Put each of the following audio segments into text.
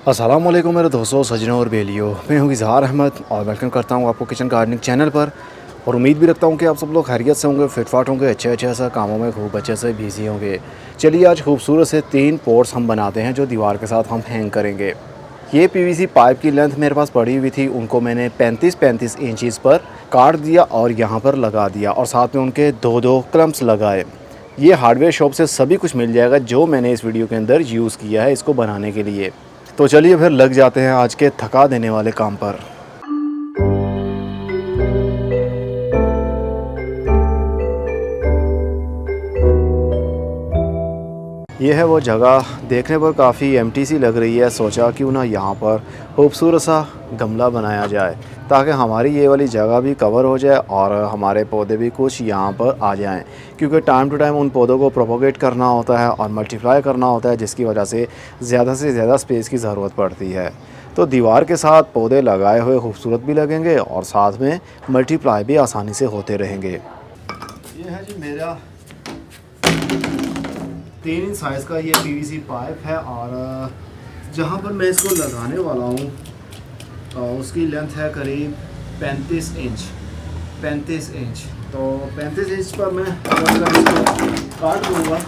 अस्सलाम वालेकुम मेरे दोस्तों, सजनों और बेलियों। मैं हूं इज़हार अहमद और वेलकम करता हूं आपको किचन गार्डनिंग चैनल पर। और उम्मीद भी रखता हूं कि आप सब लोग खैरियत से होंगे, फिटफाट होंगे, अच्छे से कामों में खूब अच्छे से बिजी होंगे। चलिए आज खूबसूरत से 3 पॉट्स हम बनाते हैं जो दीवार के साथ हम हैंग करेंगे। ये पीवीसी पाइप की लेंथ मेरे पास पड़ी हुई थी, उनको मैंने 35-35 इंचज़ पर काट दिया और यहाँ पर लगा दिया और साथ में उनके 2-2 क्लम्प्स लगाए। ये हार्डवेयर शॉप से सभी कुछ मिल जाएगा जो मैंने इस वीडियो के अंदर यूज़ किया है इसको बनाने के लिए। तो चलिए फिर लग जाते हैं आज के थका देने वाले काम पर। ये है वो जगह, देखने पर काफ़ी एम्प्टी सी लग रही है। सोचा क्यों ना यहाँ पर खूबसूरत सा गमला बनाया जाए ताकि हमारी ये वाली जगह भी कवर हो जाए और हमारे पौधे भी कुछ यहाँ पर आ जाएं, क्योंकि टाइम टू टाइम उन पौधों को प्रोपोगेट करना होता है और मल्टीप्लाई करना होता है, जिसकी वजह से ज़्यादा स्पेस की ज़रूरत पड़ती है। तो दीवार के साथ पौधे लगाए हुए खूबसूरत भी लगेंगे और साथ में मल्टीप्लाई भी आसानी से होते रहेंगे। ये है जी मेरा 3 इंच साइज़ का ये पीवीसी पाइप है और जहाँ पर मैं इसको लगाने वाला हूँ उसकी लेंथ है करीब 35 इंच। 35 इंच तो 35 इंच पर मैं इसको काट लूँगा।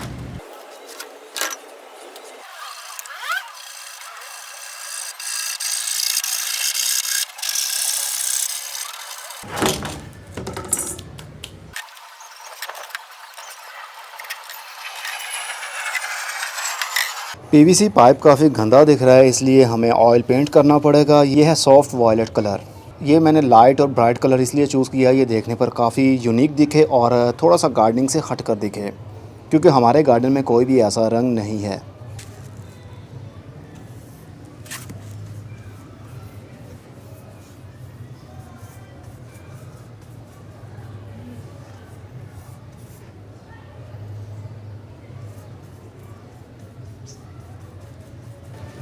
पीवीसी पाइप काफ़ी गंदा दिख रहा है, इसलिए हमें ऑयल पेंट करना पड़ेगा। ये है सॉफ्ट वॉयलेट कलर। ये मैंने लाइट और ब्राइट कलर इसलिए चूज़ किया, ये देखने पर काफ़ी यूनिक दिखे और थोड़ा सा गार्डनिंग से हट कर दिखे, क्योंकि हमारे गार्डन में कोई भी ऐसा रंग नहीं है।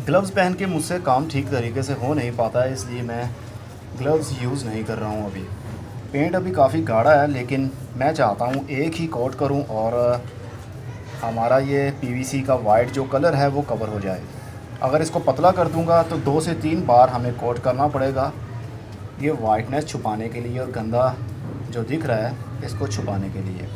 ग्लव्स पहन के मुझसे काम ठीक तरीके से हो नहीं पाता है, इसलिए मैं ग्लव्स यूज़ नहीं कर रहा हूँ अभी। पेंट अभी काफ़ी गाढ़ा है, लेकिन मैं चाहता हूँ एक ही कोट करूँ और हमारा ये पीवीसी का वाइट जो कलर है वो कवर हो जाए। अगर इसको पतला कर दूँगा तो 2 से 3 बार हमें कोट करना पड़ेगा, ये वाइटनेस छुपाने के लिए और गंदा जो दिख रहा है इसको छुपाने के लिए।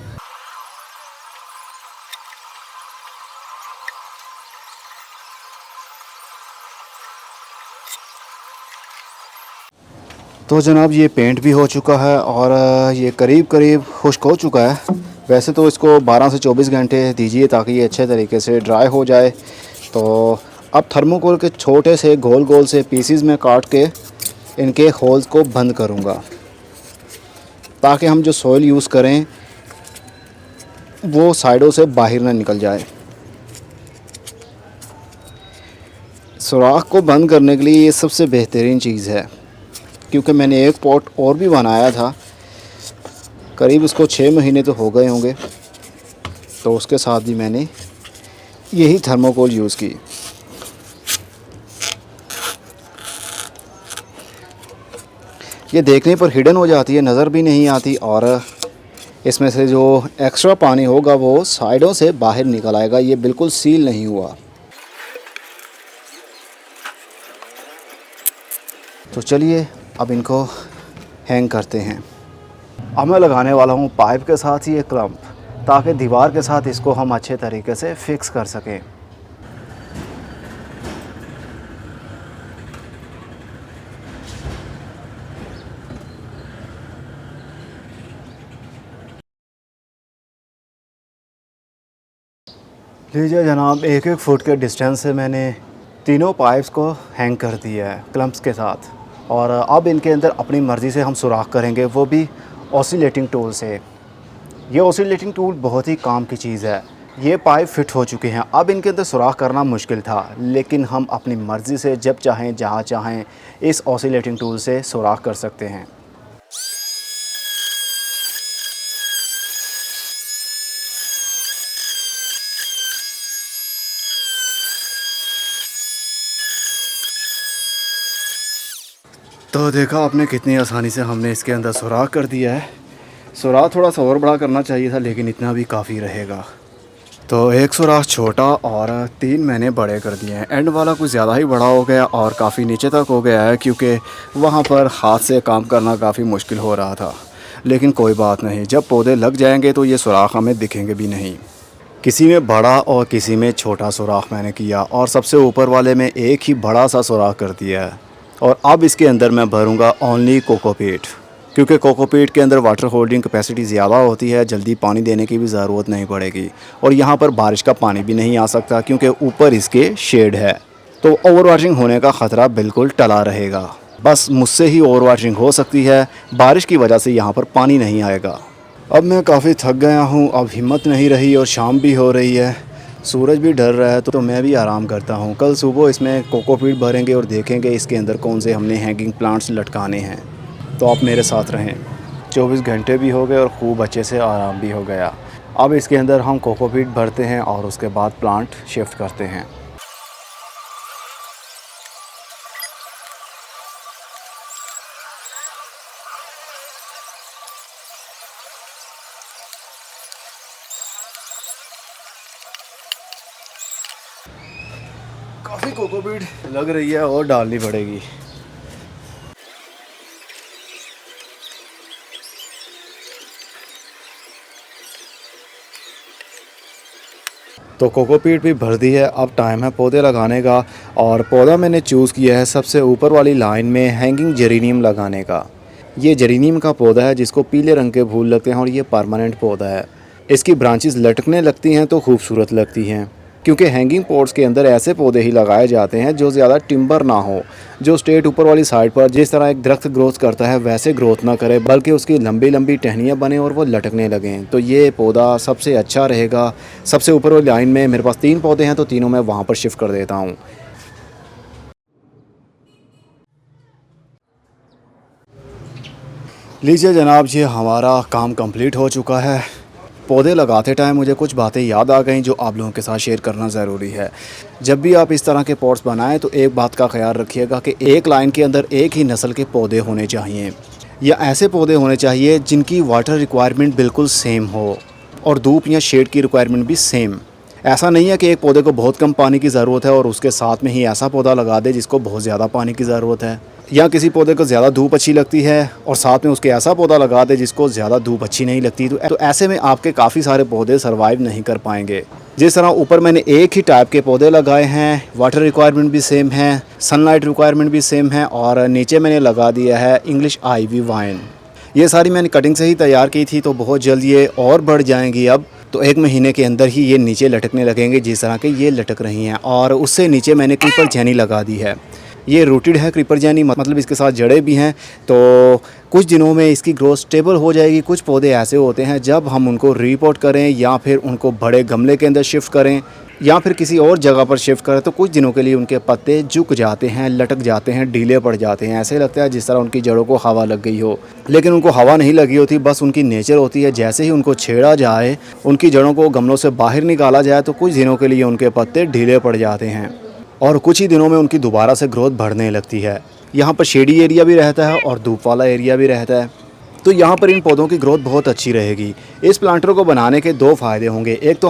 तो जनाब ये पेंट भी हो चुका है और ये करीब करीब खुश्क हो चुका है। वैसे तो इसको 12 से 24 घंटे दीजिए ताकि ये अच्छे तरीके से ड्राई हो जाए। तो अब थर्मोकोल के छोटे से गोल गोल से पीसीज में काट के इनके होल्स को बंद करूँगा, ताकि हम जो सॉइल यूज़ करें वो साइडों से बाहर ना निकल जाए। सुराख को बंद करने के लिए ये सबसे बेहतरीन चीज़ है, क्योंकि मैंने एक पॉट और भी बनाया था, करीब उसको 6 महीने तो हो गए होंगे, तो उसके साथ भी मैंने यही थर्मोकोल यूज़ की। ये देखने पर हिडन हो जाती है, नज़र भी नहीं आती और इसमें से जो एक्स्ट्रा पानी होगा वो साइडों से बाहर निकल आएगा। ये बिल्कुल सील नहीं हुआ। तो चलिए अब इनको हैंग करते हैं। अब मैं लगाने वाला हूँ पाइप के साथ ही एक क्लम्प, ताकि दीवार के साथ इसको हम अच्छे तरीके से फिक्स कर सकें। लीजिए जनाब, 1-1 फुट के डिस्टेंस से मैंने तीनों पाइप्स को हैंग कर दिया है क्लम्प्स के साथ। और अब इनके अंदर अपनी मर्ज़ी से हम सुराख करेंगे, वो भी ऑसिलेटिंग टूल से। ये ऑसिलेटिंग टूल बहुत ही काम की चीज़ है। ये पाइप फिट हो चुके हैं, अब इनके अंदर सुराख करना मुश्किल था, लेकिन हम अपनी मर्ज़ी से जब चाहें जहाँ चाहें इस ऑसिलेटिंग टूल से सुराख कर सकते हैं। तो देखा आपने कितनी आसानी से हमने इसके अंदर सुराख कर दिया है। सुराख थोड़ा सा और बड़ा करना चाहिए था, लेकिन इतना भी काफ़ी रहेगा। तो एक सुराख छोटा और 3 मैंने बड़े कर दिए हैं। एंड वाला कुछ ज़्यादा ही बड़ा हो गया और काफ़ी नीचे तक हो गया है, क्योंकि वहाँ पर हाथ से काम करना काफ़ी मुश्किल हो रहा था। लेकिन कोई बात नहीं, जब पौधे लग जाएंगे तो ये सुराख हमें दिखेंगे भी नहीं। किसी में बड़ा और किसी में छोटा सुराख मैंने किया और सबसे ऊपर वाले में एक ही बड़ा सा सुराख कर दिया है। और अब इसके अंदर मैं भरूँगा ओनली कोकोपीट, क्योंकि कोकोपीट के अंदर वाटर होल्डिंग कैपेसिटी ज़्यादा होती है, जल्दी पानी देने की भी ज़रूरत नहीं पड़ेगी। और यहाँ पर बारिश का पानी भी नहीं आ सकता, क्योंकि ऊपर इसके शेड है, तो ओवर वाटरिंग होने का ख़तरा बिल्कुल टला रहेगा। बस मुझसे ही ओवर वाटरिंग हो सकती है, बारिश की वजह से यहाँ पर पानी नहीं आएगा। अब मैं काफ़ी थक गया हूँ, अब हिम्मत नहीं रही और शाम भी हो रही है, सूरज भी ढल रहा है, तो मैं भी आराम करता हूँ। कल सुबह इसमें कोकोपीट भरेंगे और देखेंगे इसके अंदर कौन से हमने हैंगिंग प्लांट्स लटकाने हैं। तो आप मेरे साथ रहें। 24 घंटे भी हो गए और खूब अच्छे से आराम भी हो गया। अब इसके अंदर हम कोकोपीट भरते हैं और उसके बाद प्लांट शिफ्ट करते हैं। काफ़ी कोकोपीट लग रही है और डालनी पड़ेगी। तो कोकोपीट भी भर दी है। अब टाइम है पौधे लगाने का, और पौधा मैंने चूज़ किया है सबसे ऊपर वाली लाइन में हैंगिंग जेरेनियम लगाने का। ये जेरेनियम का पौधा है जिसको पीले रंग के फूल लगते हैं और ये परमानेंट पौधा है। इसकी ब्रांचेस लटकने लगती हैं तो खूबसूरत लगती हैं, क्योंकि हैंगिंग पॉट्स के अंदर ऐसे पौधे ही लगाए जाते हैं जो ज़्यादा टिम्बर ना हो, जो स्ट्रेट ऊपर वाली साइड पर जिस तरह एक दरख्त ग्रोथ करता है वैसे ग्रोथ ना करे, बल्कि उसकी लंबी लंबी टहनियाँ बने और वो लटकने लगें। तो ये पौधा सबसे अच्छा रहेगा। सबसे ऊपर वाली लाइन में मेरे पास 3 पौधे हैं, तो तीनों मैं वहाँ पर शिफ्ट कर देता हूँ। लीजिए जनाब, ये हमारा काम कंप्लीट हो चुका है। पौधे लगाते टाइम मुझे कुछ बातें याद आ गईं जो आप लोगों के साथ शेयर करना ज़रूरी है। जब भी आप इस तरह के पॉट्स बनाएं तो एक बात का ख्याल रखिएगा कि एक लाइन के अंदर एक ही नस्ल के पौधे होने चाहिए, या ऐसे पौधे होने चाहिए जिनकी वाटर रिक्वायरमेंट बिल्कुल सेम हो और धूप या शेड की रिक्वायरमेंट भी सेम। ऐसा नहीं है कि एक पौधे को बहुत कम पानी की ज़रूरत है और उसके साथ में ही ऐसा पौधा लगा दे जिसको बहुत ज़्यादा पानी की ज़रूरत है, या किसी पौधे को ज़्यादा धूप अच्छी लगती है और साथ में उसके ऐसा पौधा लगा दे जिसको ज़्यादा धूप अच्छी नहीं लगती। तो ऐसे में आपके काफ़ी सारे पौधे सर्वाइव नहीं कर पाएंगे। जिस तरह ऊपर मैंने एक ही टाइप के पौधे लगाए हैं, वाटर रिक्वायरमेंट भी सेम है, सनलाइट रिक्वायरमेंट भी सेम है, और नीचे मैंने लगा दिया है इंग्लिश आईवी वाइन। ये सारी मैंने कटिंग से ही तैयार की थी, तो बहुत जल्द ये और बढ़ जाएंगी। अब तो 1 महीने के अंदर ही ये नीचे लटकने लगेंगे जिस तरह के ये लटक रही हैं। और उससे नीचे मैंने क्रीपर जैनी लगा दी है। ये रूटेड है क्रीपर जैनी, मतलब इसके साथ जड़ें भी हैं, तो कुछ दिनों में इसकी ग्रोथ स्टेबल हो जाएगी। कुछ पौधे ऐसे होते हैं जब हम उनको रीपोर्ट करें या फिर उनको बड़े गमले के अंदर शिफ्ट करें या फिर किसी और जगह पर शिफ्ट करें तो कुछ दिनों के लिए उनके पत्ते झुक जाते हैं, लटक जाते हैं, ढीले पड़ जाते हैं। ऐसे लगता है जिस तरह उनकी जड़ों को हवा लग गई हो, लेकिन उनको हवा नहीं लगी होती, बस उनकी नेचर होती है। जैसे ही उनको छेड़ा जाए, उनकी जड़ों को गमलों से बाहर निकाला जाए तो कुछ दिनों के लिए उनके पत्ते ढीले पड़ जाते हैं और कुछ ही दिनों में उनकी दोबारा से ग्रोथ बढ़ने लगती है। यहाँ पर शेडी एरिया भी रहता है और धूप वाला एरिया भी रहता है, तो यहाँ पर इन पौधों की ग्रोथ बहुत अच्छी रहेगी। इस प्लांटर को बनाने के 2 फ़ायदे होंगे। एक तो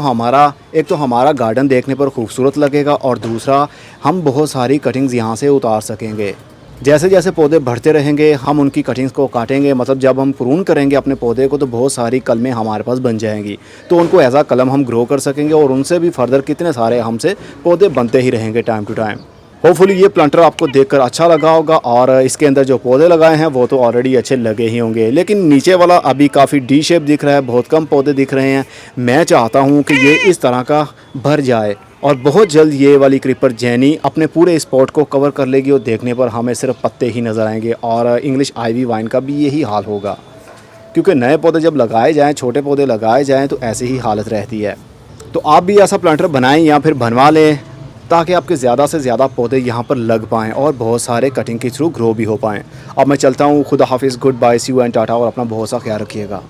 हमारा गार्डन देखने पर खूबसूरत लगेगा, और दूसरा हम बहुत सारी कटिंग्स यहाँ से उतार सकेंगे। जैसे जैसे पौधे बढ़ते रहेंगे हम उनकी कटिंग्स को काटेंगे, मतलब जब हम प्रून करेंगे अपने पौधे को तो बहुत सारी कलमें हमारे पास बन जाएंगी, तो उनको एज आ कलम हम ग्रो कर सकेंगे और उनसे भी फर्दर कितने सारे हमसे पौधे बनते ही रहेंगे टाइम टू टाइम। होपफुली ये प्लांटर आपको देखकर अच्छा लगा होगा, और इसके अंदर जो पौधे लगाए हैं वो तो ऑलरेडी अच्छे लगे ही होंगे, लेकिन नीचे वाला अभी काफ़ी डी शेप दिख रहा है, बहुत कम पौधे दिख रहे हैं। मैं चाहता हूँ कि ये इस तरह का भर जाए और बहुत जल्द ये वाली क्रीपर जैनी अपने पूरे स्पॉट को कवर कर लेगी और देखने पर हमें सिर्फ पत्ते ही नज़र आएंगे। और इंग्लिश आईवी वाइन का भी यही हाल होगा, क्योंकि नए पौधे जब लगाए जाएँ, छोटे पौधे लगाए जाएँ तो ऐसी ही हालत रहती है। तो आप भी ऐसा प्लांटर बनाएं या फिर बनवा लें, ताकि आपके ज़्यादा से ज़्यादा पौधे यहाँ पर लग पाएँ और बहुत सारे कटिंग के थ्रू ग्रो भी हो पाएँ। अब मैं चलता हूँ, खुदा हाफिज़, goodbye, see you and tata, और अपना बहुत सा ख्याल रखिएगा।